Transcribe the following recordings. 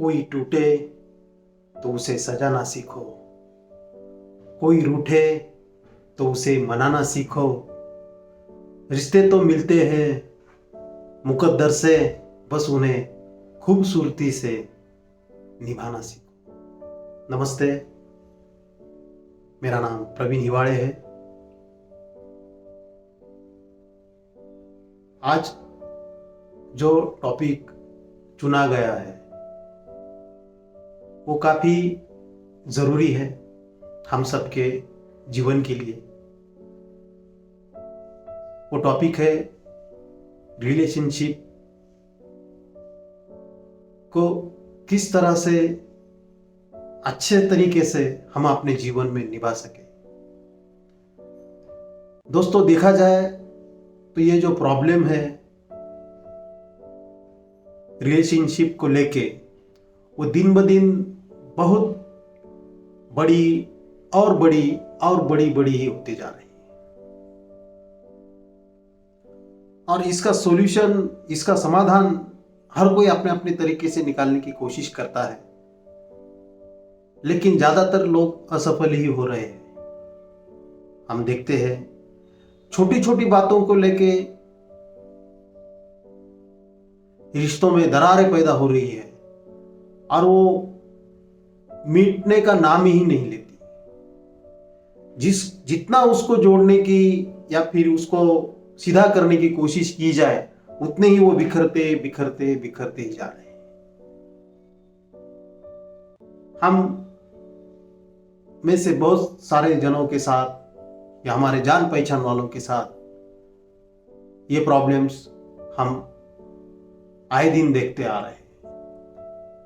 कोई टूटे तो उसे सजाना सीखो, कोई रूठे तो उसे मनाना सीखो। रिश्ते तो मिलते हैं मुकद्दर से, बस उन्हें खूबसूरती से निभाना सीखो। नमस्ते, मेरा नाम प्रवीण हिवाड़े है। आज जो टॉपिक चुना गया है वो काफी जरूरी है हम सबके जीवन के लिए। वो टॉपिक है रिलेशनशिप को किस तरह से अच्छे तरीके से हम अपने जीवन में निभा सके। दोस्तों, देखा जाए तो ये जो प्रॉब्लम है रिलेशनशिप को लेके, वो दिन ब दिन बहुत बड़ी और बड़ी और बड़ी ही होती जा रही है। और इसका सॉल्यूशन, इसका समाधान हर कोई अपने अपने तरीके से निकालने की कोशिश करता है, लेकिन ज्यादातर लोग असफल ही हो रहे हैं। हम देखते हैं छोटी छोटी बातों को लेके रिश्तों में दरारें पैदा हो रही है और वो मिटने का नाम ही नहीं लेती। जितना उसको जोड़ने की या फिर उसको सीधा करने की कोशिश की जाए, उतने ही वो बिखरते बिखरते बिखरते ही जा रहे हैं। हम में से बहुत सारे जनों के साथ या हमारे जान पहचान वालों के साथ ये प्रॉब्लम्स हम आए दिन देखते आ रहे हैं।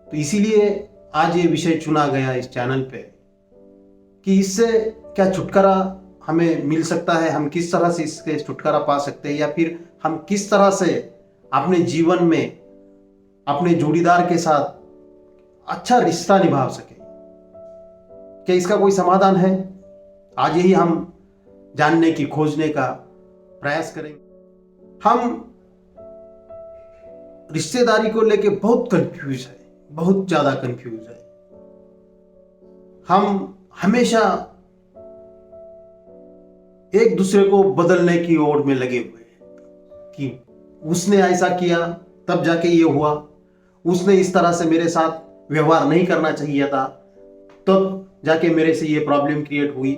तो इसीलिए आज ये विषय चुना गया इस चैनल पे कि इससे क्या छुटकारा हमें मिल सकता है, हम किस तरह से इससे छुटकारा पा सकते हैं, या फिर हम किस तरह से अपने जीवन में अपने जोड़ीदार के साथ अच्छा रिश्ता निभा सके। क्या इसका कोई समाधान है? आज यही हम जानने की, खोजने का प्रयास करेंगे। हम रिश्तेदारी को लेके बहुत कंफ्यूज है, बहुत ज्यादा कंफ्यूज है। हम हमेशा एक दूसरे को बदलने की ओर में लगे हुए हैं कि उसने ऐसा किया तब जाके ये हुआ, उसने इस तरह से मेरे साथ व्यवहार नहीं करना चाहिए था तब जाके मेरे से ये प्रॉब्लम क्रिएट हुई।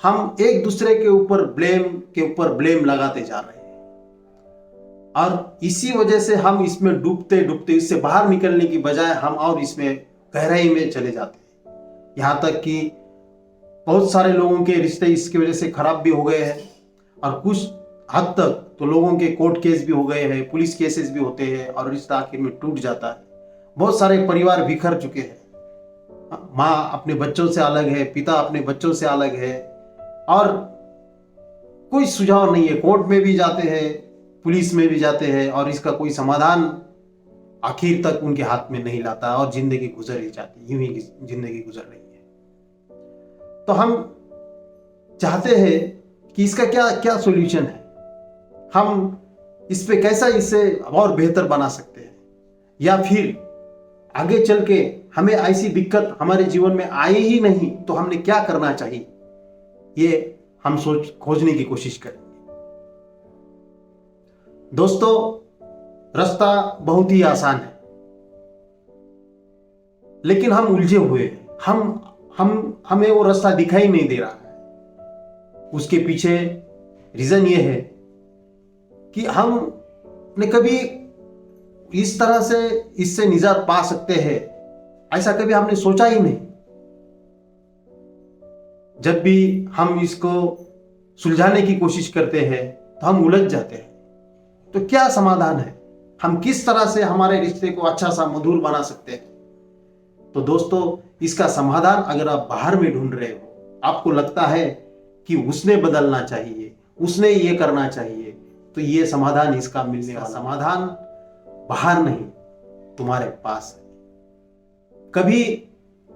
हम एक दूसरे के ऊपर ब्लेम लगाते जा रहे हैं और इसी वजह से हम इसमें डूबते डूबते इससे बाहर निकलने की बजाय हम और इसमें गहराई में चले जाते हैं। यहाँ तक कि बहुत सारे लोगों के रिश्ते इसकी वजह से खराब भी हो गए हैं और कुछ हद तक तो लोगों के कोर्ट केस भी हो गए हैं, पुलिस केसेस भी होते हैं और रिश्ता आखिर में टूट जाता है। बहुत सारे परिवार बिखर चुके हैं, माँ अपने बच्चों से अलग है, पिता अपने बच्चों से अलग है और कोई सुझाव नहीं है। कोर्ट में भी जाते हैं, पुलिस में भी जाते हैं और इसका कोई समाधान आखिर तक उनके हाथ में नहीं लाता और जिंदगी गुजर ही जाती, यूं ही जिंदगी गुजर रही है। तो हम चाहते हैं कि इसका क्या सॉल्यूशन है, हम इस पे कैसा इसे और बेहतर बना सकते हैं, या फिर आगे चल के हमें ऐसी दिक्कत हमारे जीवन में आए ही नहीं तो हमने क्या करना चाहिए, ये हम खोजने की कोशिश करेंगे। दोस्तों, रास्ता बहुत ही आसान है, लेकिन हम उलझे हुए हैं। हमें वो रास्ता दिखाई नहीं दे रहा है। उसके पीछे रीजन ये है कि हमने कभी इस तरह से इससे निजात पा सकते हैं, ऐसा कभी हमने सोचा ही नहीं। जब भी हम इसको सुलझाने की कोशिश करते हैं तो हम उलझ जाते हैं। तो क्या समाधान है, हम किस तरह से हमारे रिश्ते को अच्छा सा मधुर बना सकते हैं? तो दोस्तों, इसका समाधान अगर आप बाहर में ढूंढ रहे हो, आपको लगता है कि उसने बदलना चाहिए, उसने ये करना चाहिए, तो ये समाधान इसका मिलने वाला समाधान बाहर नहीं, तुम्हारे पास है। कभी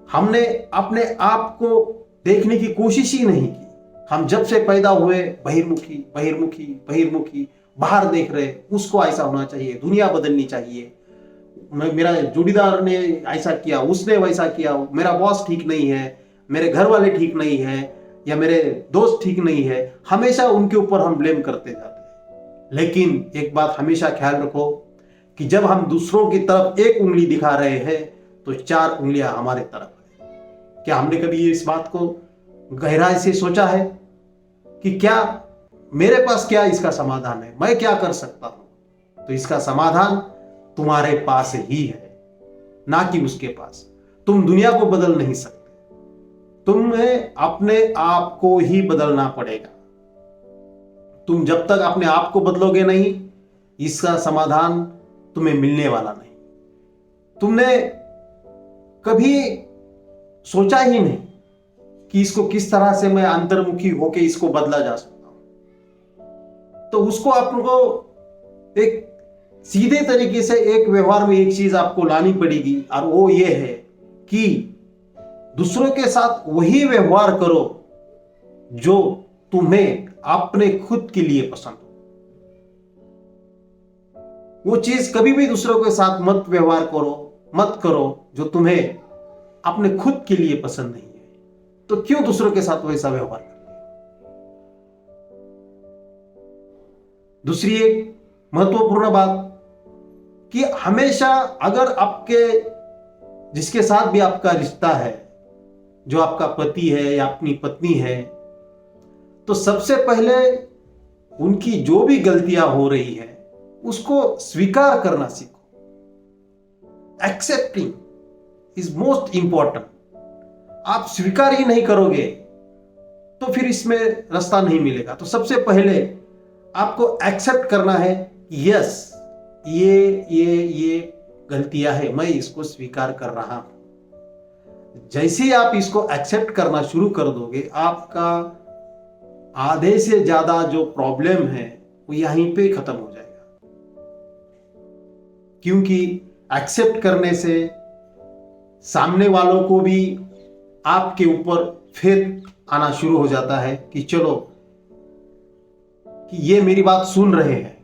हमने अपने आप को देखने की कोशिश ही नहीं की। हम जब से पैदा हुए बहिर्मुखी बाहर देख रहे, उसको ऐसा होना चाहिए, दुनिया बदलनी चाहिए, मेरा जोड़ीदार ने ऐसा किया, उसने वैसा किया, मेरा बॉस ठीक नहीं है, मेरे घर वाले ठीक नहीं है, या मेरे दोस्त ठीक नहीं है, हमेशा उनके ऊपर हम ब्लेम करते जाते हैं। लेकिन एक बात हमेशा ख्याल रखो कि जब हम दूसरों की तरफ एक उंगली दिखा रहे हैं तो 4 उंगलियां हमारे तरफ है। क्या हमने कभी इस बात को गहराई से सोचा है कि क्या मेरे पास क्या इसका समाधान है, मैं क्या कर सकता हूं? तो इसका समाधान तुम्हारे पास ही है, ना कि उसके पास। तुम दुनिया को बदल नहीं सकते, तुम्हें अपने आप को ही बदलना पड़ेगा। तुम जब तक अपने आप को बदलोगे नहीं, इसका समाधान तुम्हें मिलने वाला नहीं। तुमने कभी सोचा ही नहीं कि इसको किस तरह से मैं अंतर्मुखी होकर इसको बदला जा सकता हूं। तो उसको आपको एक सीधे तरीके से एक व्यवहार में एक चीज आपको लानी पड़ेगी, और वो ये है कि दूसरों के साथ वही व्यवहार करो जो तुम्हें अपने खुद के लिए पसंद हो। वो चीज कभी भी दूसरों के साथ मत करो जो तुम्हें अपने खुद के लिए पसंद नहीं है। तो क्यों दूसरों के साथ वैसा व्यवहार करते? दूसरी एक महत्वपूर्ण बात कि हमेशा अगर आपके जिसके साथ भी आपका रिश्ता है, जो आपका पति है या अपनी पत्नी है, तो सबसे पहले उनकी जो भी गलतियां हो रही है उसको स्वीकार करना सीखो। Accepting is most important. आप स्वीकार ही नहीं करोगे तो फिर इसमें रास्ता नहीं मिलेगा। तो सबसे पहले आपको एक्सेप्ट करना है, यस ये गलतियां है, मैं इसको स्वीकार कर रहा हूं। जैसे ही आप इसको एक्सेप्ट करना शुरू कर दोगे, आपका आधे से ज्यादा जो प्रॉब्लम है वो यहीं पे खत्म हो जाएगा। क्योंकि एक्सेप्ट करने से सामने वालों को भी आपके ऊपर फेथ आना शुरू हो जाता है कि चलो कि ये मेरी बात सुन रहे हैं,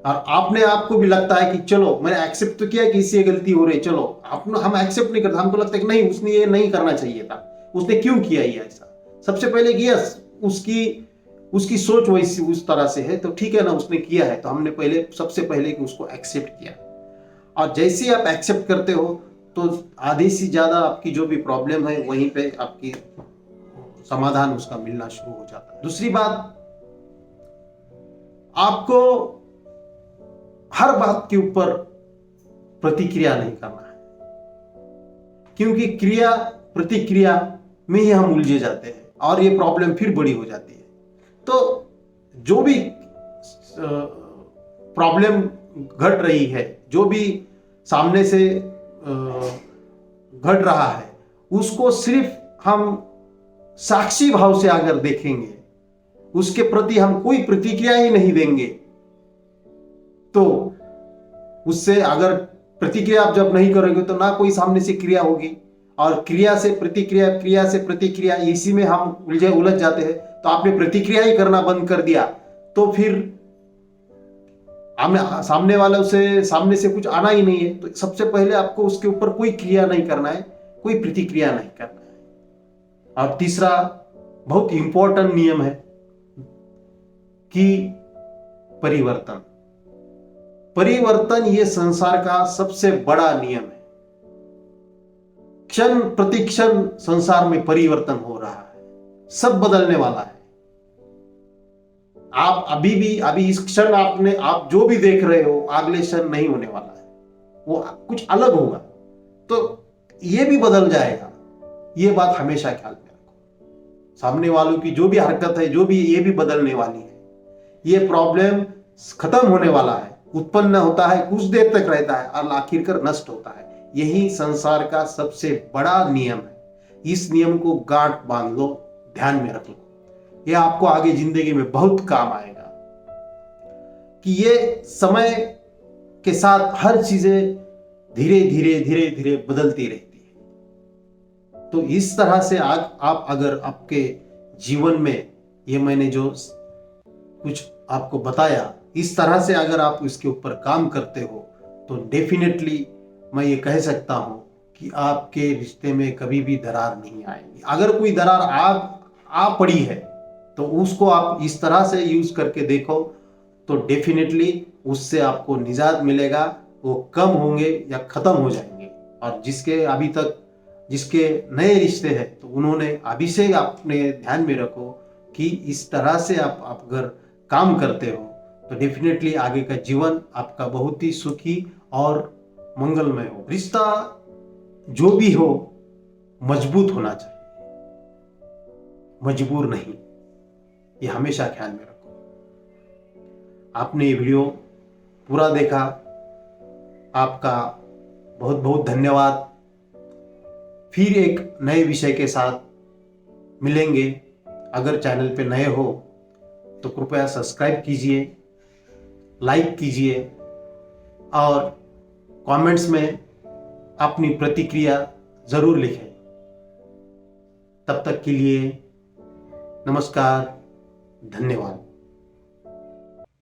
और आपने आपको भी लगता है कि चलो मैंने एक्सेप्ट तो किया कि इससे गलती हो रही है, चलो हम एक्सेप्ट नहीं करते। हमको लगता है कि नहीं, उसने ये नहीं करना चाहिए था, उसने क्यों किया ये ऐसा। सबसे पहले कि यस उसकी सोच वैसी उस तरह से है, तो ठीक है ना, उसने किया है तो हमने सबसे पहले कि उसको एक्सेप्ट किया। और जैसे ही आप एक्सेप्ट करते हो तो आधे से ज्यादा आपकी जो भी प्रॉब्लम है वहीं पे आपकी समाधान उसका मिलना शुरू हो जाता है। दूसरी बात, आपको हर बात के ऊपर प्रतिक्रिया नहीं करना है, क्योंकि क्रिया प्रतिक्रिया में ही हम उलझे जाते हैं और ये प्रॉब्लम फिर बड़ी हो जाती है। तो जो भी प्रॉब्लम घट रही है, जो भी सामने से घट रहा है, उसको सिर्फ हम साक्षी भाव से अगर देखेंगे, उसके प्रति हम कोई प्रतिक्रिया ही नहीं देंगे, तो उससे अगर प्रतिक्रिया आप जब नहीं करोगे तो ना कोई सामने से क्रिया होगी, और क्रिया से प्रतिक्रिया इसी में हम उलझ जाते हैं। तो आपने प्रतिक्रिया ही करना बंद कर दिया तो फिर सामने से कुछ आना ही नहीं है। तो सबसे पहले आपको उसके ऊपर कोई क्रिया नहीं करना है, कोई प्रतिक्रिया नहीं करना है। और तीसरा बहुत इंपॉर्टेंट नियम है कि परिवर्तन ये संसार का सबसे बड़ा नियम है। क्षण प्रतिक्षण संसार में परिवर्तन हो रहा है, सब बदलने वाला है। आप अभी इस क्षण आप जो भी देख रहे हो, अगले क्षण नहीं होने वाला है, वो कुछ अलग होगा, तो ये भी बदल जाएगा। ये बात हमेशा ख्याल में रखो। सामने वालों की जो भी हरकत है, जो भी, ये भी बदलने वाली है। ये प्रॉब्लम खत्म होने वाला है, उत्पन्न होता है, कुछ देर तक रहता है और आखिरकार नष्ट होता है। यही संसार का सबसे बड़ा नियम है। इस नियम को गांठ बांध लो, ध्यान में रख लो, ये आपको आगे जिंदगी में बहुत काम आएगा। कि ये समय के साथ हर चीजें धीरे धीरे बदलती रहती है। तो इस तरह से आप अगर आपके जीवन में ये मैंने जो कुछ आपको बताया, इस तरह से अगर आप इसके ऊपर काम करते हो तो डेफिनेटली मैं ये कह सकता हूँ कि आपके रिश्ते में कभी भी दरार नहीं आएगी। अगर कोई दरार आ पड़ी है तो उसको आप इस तरह से यूज करके देखो, तो डेफिनेटली उससे आपको निजात मिलेगा। वो कम होंगे या खत्म हो जाएंगे। और जिसके नए रिश्ते हैं तो उन्होंने अभी से अपने ध्यान में रखो कि इस तरह से आप अगर काम करते हो तो डेफिनेटली आगे का जीवन आपका बहुत ही सुखी और मंगलमय हो। रिश्ता जो भी हो मजबूत होना चाहिए, मजबूर नहीं। ये हमेशा ख्याल में रखो। आपने ये वीडियो पूरा देखा, आपका बहुत बहुत धन्यवाद। फिर एक नए विषय के साथ मिलेंगे। अगर चैनल पे नए हो तो कृपया सब्सक्राइब कीजिए, लाइक कीजिए और कमेंट्स में अपनी प्रतिक्रिया जरूर लिखें। तब तक के लिए नमस्कार, धन्यवाद।